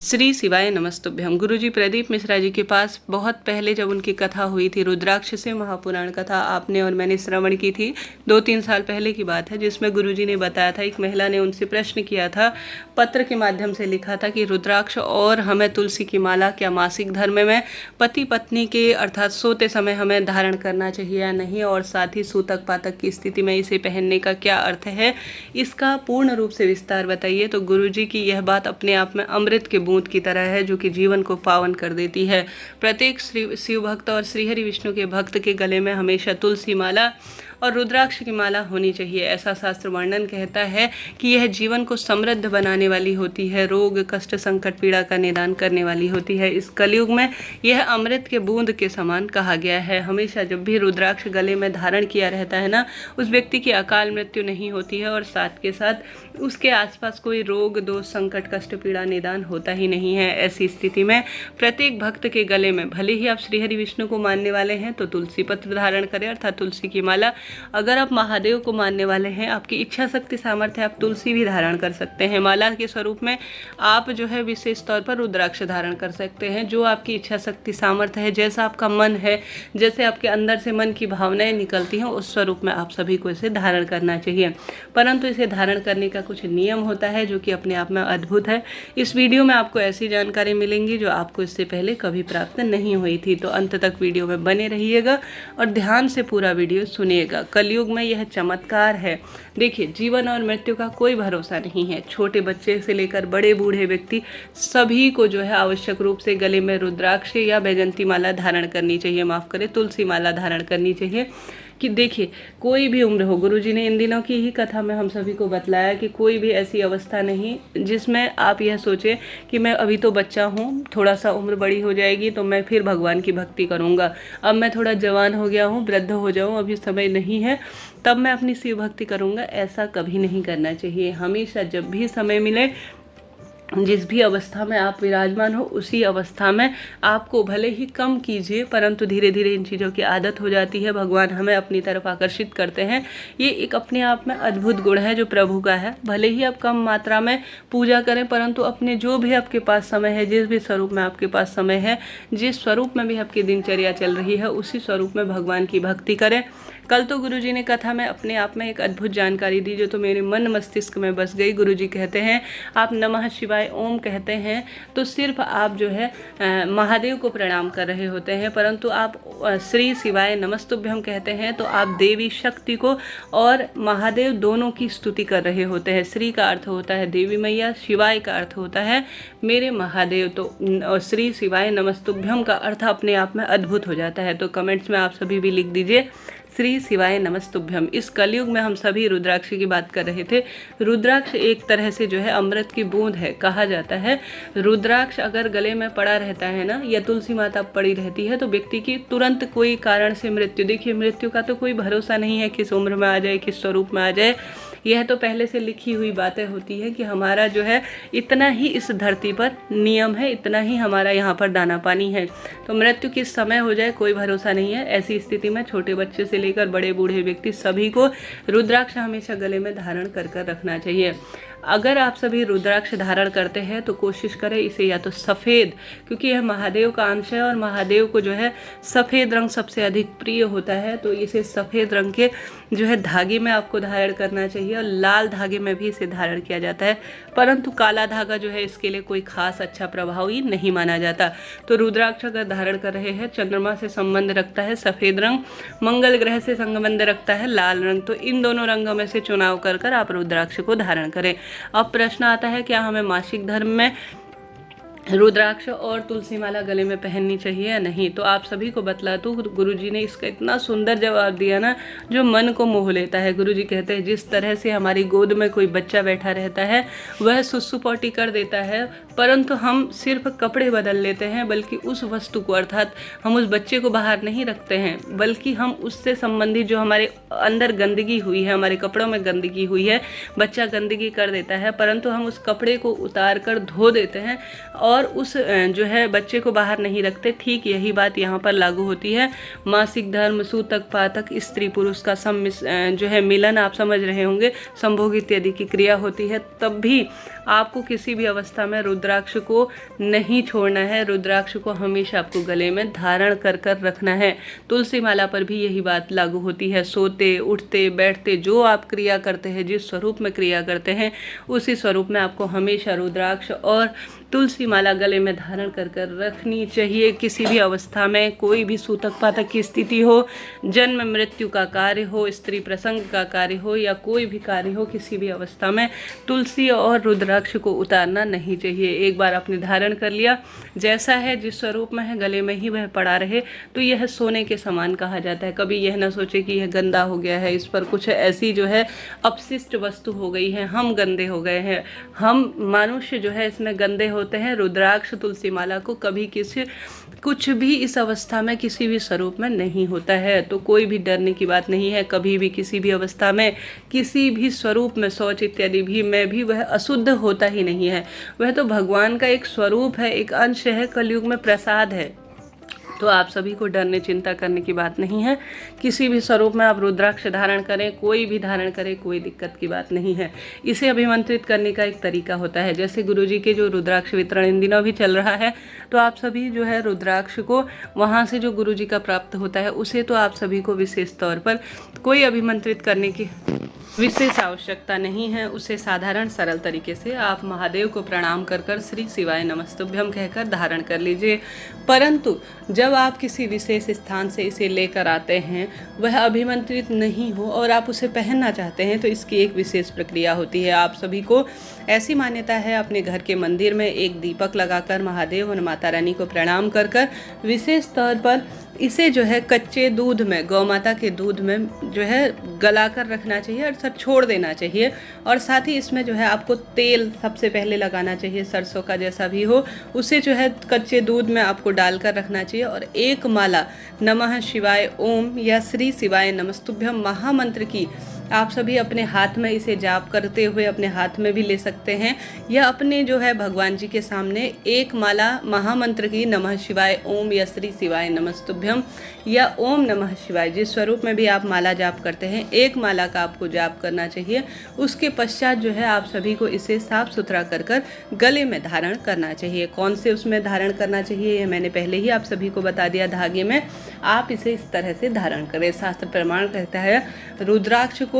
श्री शिवाय नमस्तुभ्यम। गुरुजी प्रदीप मिश्रा जी के पास बहुत पहले जब उनकी कथा हुई थी, रुद्राक्ष से महापुराण कथा आपने और मैंने श्रवण की थी, 2-3 साल पहले की बात है, जिसमें गुरुजी ने बताया था, एक महिला ने उनसे प्रश्न किया था, पत्र के माध्यम से लिखा था कि रुद्राक्ष और हमें तुलसी की माला क्या मासिक धर्म में पति पत्नी के अर्थात सोते समय हमें धारण करना चाहिए या नहीं, और साथ ही सूतक पातक की स्थिति में इसे पहनने का क्या अर्थ है, इसका पूर्ण रूप से विस्तार बताइए। तो गुरुजी की यह बात अपने आप में अमृत के बूंद की तरह है, जो कि जीवन को पावन कर देती है। प्रत्येक शिव भक्त और श्रीहरि विष्णु के भक्त के गले में हमेशा तुलसी माला और रुद्राक्ष की माला होनी चाहिए। ऐसा शास्त्र वर्णन कहता है कि यह जीवन को समृद्ध बनाने वाली होती है, रोग कष्ट संकट पीड़ा का निदान करने वाली होती है। इस कलयुग में यह अमृत के बूंद के समान कहा गया है। हमेशा जब भी रुद्राक्ष गले में धारण किया रहता है ना, उस व्यक्ति की अकाल मृत्यु नहीं होती है, और साथ के साथ उसके आसपास कोई रोग दोष संकट कष्ट पीड़ा निदान होता ही नहीं है। ऐसी स्थिति में प्रत्येक भक्त के गले में, भले ही आप श्रीहरि विष्णु को मानने वाले हैं तो तुलसी पत्र धारण करें अर्थात तुलसी की माला। अगर आप महादेव को मानने वाले हैं, आपकी इच्छा शक्ति सामर्थ्य, आप तुलसी भी धारण कर सकते हैं। माला के स्वरूप में आप जो है विशेष तौर पर रुद्राक्ष धारण कर सकते हैं। जो आपकी इच्छा शक्ति सामर्थ्य है, जैसा आपका मन है, जैसे आपके अंदर से मन की भावनाएं निकलती हैं, उस स्वरूप में आप सभी को इसे धारण करना चाहिए। परंतु इसे धारण करने का कुछ नियम होता है, जो कि अपने आप में अद्भुत है। इस वीडियो में आपको ऐसी जानकारी मिलेंगी जो आपको इससे पहले कभी प्राप्त नहीं हुई थी। तो अंत तक वीडियो में बने रहिएगा और ध्यान से पूरा वीडियो सुनिएगा। कलयुग में यह चमत्कार है। देखिए, जीवन और मृत्यु का कोई भरोसा नहीं है। छोटे बच्चे से लेकर बड़े बूढ़े व्यक्ति सभी को जो है आवश्यक रूप से गले में रुद्राक्ष या बैजंती माला धारण करनी चाहिए, माफ़ करें तुलसी माला धारण करनी चाहिए। कि देखिए, कोई भी उम्र हो, गुरुजी ने इन दिनों की ही कथा में हम सभी को बतलाया कि कोई भी ऐसी अवस्था नहीं जिसमें आप यह सोचें कि मैं अभी तो बच्चा हूँ, थोड़ा सा उम्र बड़ी हो जाएगी तो मैं फिर भगवान की भक्ति करूँगा, अब मैं थोड़ा जवान हो गया हूँ, वृद्ध हो जाऊँ, अभी समय नहीं है, तब मैं अपनी शिव भक्ति करूँगा। ऐसा कभी नहीं करना चाहिए। हमेशा जब भी समय मिले, जिस भी अवस्था में आप विराजमान हो, उसी अवस्था में आपको भले ही कम कीजिए, परंतु धीरे धीरे इन चीज़ों की आदत हो जाती है। भगवान हमें अपनी तरफ आकर्षित करते हैं। ये एक अपने आप में अद्भुत गुण है जो प्रभु का है। भले ही आप कम मात्रा में पूजा करें, परंतु अपने जो भी आपके पास समय है, जिस भी स्वरूप में आपके पास समय है, जिस स्वरूप में भी आपकी दिनचर्या चल रही है, उसी स्वरूप में भगवान की भक्ति करें। कल तो गुरुजी ने कथा में अपने आप में एक अद्भुत जानकारी दी, जो तो मेरे मन मस्तिष्क में बस गई। गुरुजी कहते हैं, आप नमः शिवाय ओम कहते हैं तो सिर्फ आप जो है महादेव को प्रणाम कर रहे होते हैं, परंतु आप श्री शिवाय नमस्तुभ्यम कहते हैं तो आप देवी शक्ति को और महादेव दोनों की स्तुति कर रहे होते हैं। श्री का अर्थ होता है देवी मैया, शिवाय का अर्थ होता है मेरे महादेव। तो श्री शिवाय नमस्तुभ्यम का अर्थ अपने आप में अद्भुत हो जाता है। तो कमेंट्स में आप सभी भी लिख दीजिए श्री शिवाय नमस्तुभ्यम। इस कलयुग में हम सभी रुद्राक्ष की बात कर रहे थे। रुद्राक्ष एक तरह से जो है अमृत की बूंद है। कहा जाता है रुद्राक्ष अगर गले में पड़ा रहता है ना, या तुलसी माता पड़ी रहती है, तो व्यक्ति की तुरंत कोई कारण से मृत्यु, देखिए मृत्यु का तो कोई भरोसा नहीं है, किस उम्र में आ जाए, किस स्वरूप में आ जाए। यह तो पहले से लिखी हुई बातें होती है कि हमारा जो है इतना ही इस धरती पर नियम है, इतना ही हमारा यहाँ पर दाना पानी है। तो मृत्यु किस समय हो जाए कोई भरोसा नहीं है। ऐसी स्थिति में छोटे बच्चे से लेकर बड़े बूढ़े व्यक्ति सभी को रुद्राक्ष हमेशा गले में धारण कर रखना चाहिए। अगर आप सभी रुद्राक्ष धारण करते हैं तो कोशिश करें इसे या तो सफ़ेद, क्योंकि यह महादेव का अंश है और महादेव को जो है सफ़ेद रंग सबसे अधिक प्रिय होता है, तो इसे सफ़ेद रंग के जो है धागे में आपको धारण करना चाहिए, और लाल धागे में भी इसे धारण किया जाता है, परंतु काला धागा जो है इसके लिए कोई खास अच्छा प्रभावी नहीं माना जाता। तो रुद्राक्ष अगर धारण कर रहे हैं, चंद्रमा से संबंध रखता है सफ़ेद रंग, मंगल ग्रह से संबंध रखता है लाल रंग, तो इन दोनों रंगों में से चुनाव कर आप रुद्राक्ष को धारण करें। अब प्रश्न आता है, क्या हमें मासिक धर्म में रुद्राक्ष और तुलसी माला गले में पहननी चाहिए या नहीं? तो आप सभी को बतला दूँ, गुरुजी ने इसका इतना सुंदर जवाब दिया ना, जो मन को मोह लेता है। गुरुजी कहते हैं, जिस तरह से हमारी गोद में कोई बच्चा बैठा रहता है, वह सुसु पॉटी कर देता है, परंतु हम सिर्फ कपड़े बदल लेते हैं, बल्कि उस वस्तु को अर्थात हम उस बच्चे को बाहर नहीं रखते हैं, बल्कि हम उससे संबंधित जो हमारे अंदर गंदगी हुई है, हमारे कपड़ों में गंदगी हुई है, बच्चा गंदगी कर देता है, परंतु हम उस कपड़े को उतार कर धो देते हैं और उस जो है बच्चे को बाहर नहीं रखते। ठीक यही बात यहाँ पर लागू होती है। मासिक धर्म, सूतक पातक, स्त्री पुरुष का जो है मिलन, आप समझ रहे होंगे, संभोग इत्यादि की क्रिया होती है, तब भी आपको किसी भी अवस्था में रुद्राक्ष को नहीं छोड़ना है। रुद्राक्ष को हमेशा आपको गले में धारण कर कर रखना है। तुलसी माला पर भी यही बात लागू होती है। सोते उठते बैठते जो आप क्रिया करते हैं, जिस स्वरूप में क्रिया करते हैं, उसी स्वरूप में आपको हमेशा रुद्राक्ष और तुलसी माला गले में धारण कर कर रखनी चाहिए। किसी भी अवस्था में कोई भी सूतक पातक की स्थिति हो, जन्म मृत्यु का कार्य हो, स्त्री प्रसंग का कार्य हो या कोई भी कार्य हो, किसी भी अवस्था में तुलसी और रुद्राक्ष को उतारना नहीं चाहिए। एक बार आपने धारण कर लिया, जैसा है जिस स्वरूप में है गले में ही वह पड़ा रहे, तो यह सोने के समान कहा जाता है। कभी यह ना सोचे कि यह गंदा हो गया है, इस पर कुछ ऐसी जो है अपशिष्ट वस्तु हो गई है, हम गंदे हो गए हैं, हम मनुष्य जो है इसमें गंदे होते हैं। रुद्राक्ष तुलसी माला को कभी कुछ भी इस अवस्था में किसी भी स्वरूप में नहीं होता है। तो कोई भी डरने की बात नहीं है। कभी भी किसी भी अवस्था में किसी भी स्वरूप में शौच इत्यादि भी में भी वह अशुद्ध होता ही नहीं है। वह तो भगवान का एक स्वरूप है, एक अंश है, कलयुग में प्रसाद है। तो आप सभी को डरने चिंता करने की बात नहीं है। किसी भी स्वरूप में आप रुद्राक्ष धारण करें, कोई भी धारण करें, कोई दिक्कत की बात नहीं है। इसे अभिमंत्रित करने का एक तरीका होता है। जैसे गुरुजी के जो रुद्राक्ष वितरण इन दिनों भी चल रहा है, तो आप सभी जो है रुद्राक्ष को वहाँ से जो गुरुजी का प्राप्त होता है उसे तो आप सभी को विशेष तौर पर कोई अभिमंत्रित करने की विशेष आवश्यकता नहीं है। उसे साधारण सरल तरीके से आप महादेव को प्रणाम कर कर श्री शिवाय नमस्तुभ्यम कहकर धारण कर लीजिए। परंतु जब आप किसी विशेष स्थान से इसे लेकर आते हैं, वह अभिमंत्रित नहीं हो और आप उसे पहनना चाहते हैं, तो इसकी एक विशेष प्रक्रिया होती है। आप सभी को ऐसी मान्यता है, अपने घर के मंदिर में एक दीपक लगाकर महादेव और माता रानी को प्रणाम कर कर विशेष तौर पर इसे जो है कच्चे दूध में, गौ माता के दूध में जो है गला कर रखना चाहिए और सब छोड़ देना चाहिए। और साथ ही इसमें जो है आपको तेल सबसे पहले लगाना चाहिए, सरसों का जैसा भी हो, उसे जो है कच्चे दूध में आपको डालकर रखना चाहिए। और एक माला नमः शिवाय ओम या श्री शिवाय नमस्तुभ्यम महामंत्र की आप सभी अपने हाथ में इसे जाप करते हुए अपने हाथ में भी ले सकते हैं, या अपने जो है भगवान जी के सामने एक माला महामंत्र की नमः शिवाय ओम या श्री शिवाय नमस्तुभ्यम या ओम नमः शिवाय, जिस स्वरूप में भी आप माला जाप करते हैं, एक माला का आपको जाप करना चाहिए। उसके पश्चात जो है आप सभी को इसे साफ सुथरा कर कर गले में धारण करना चाहिए। कौन से उसमें धारण करना चाहिए ये मैंने पहले ही आप सभी को बता दिया। धागे में आप इसे इस तरह से धारण करें। शास्त्र प्रमाण कहता है रुद्राक्ष को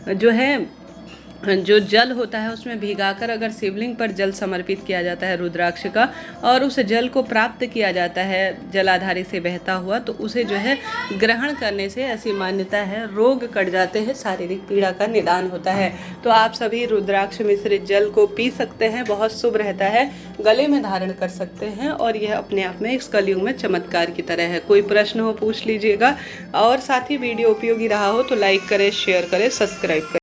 जो है जो जल होता है उसमें भिगाकर अगर शिवलिंग पर जल समर्पित किया जाता है रुद्राक्ष का, और उस जल को प्राप्त किया जाता है जलाधारी से बहता हुआ, तो उसे जो है ग्रहण करने से ऐसी मान्यता है रोग कट जाते हैं, शारीरिक पीड़ा का निदान होता है। तो आप सभी रुद्राक्ष मिश्रित जल को पी सकते हैं, बहुत शुभ रहता है, गले में धारण कर सकते हैं, और यह अपने आप में इस कलयुग में चमत्कार की तरह है। कोई प्रश्न हो पूछ लीजिएगा, और साथ ही वीडियो उपयोगी रहा हो तो लाइक करें, शेयर करें, सब्सक्राइब करें।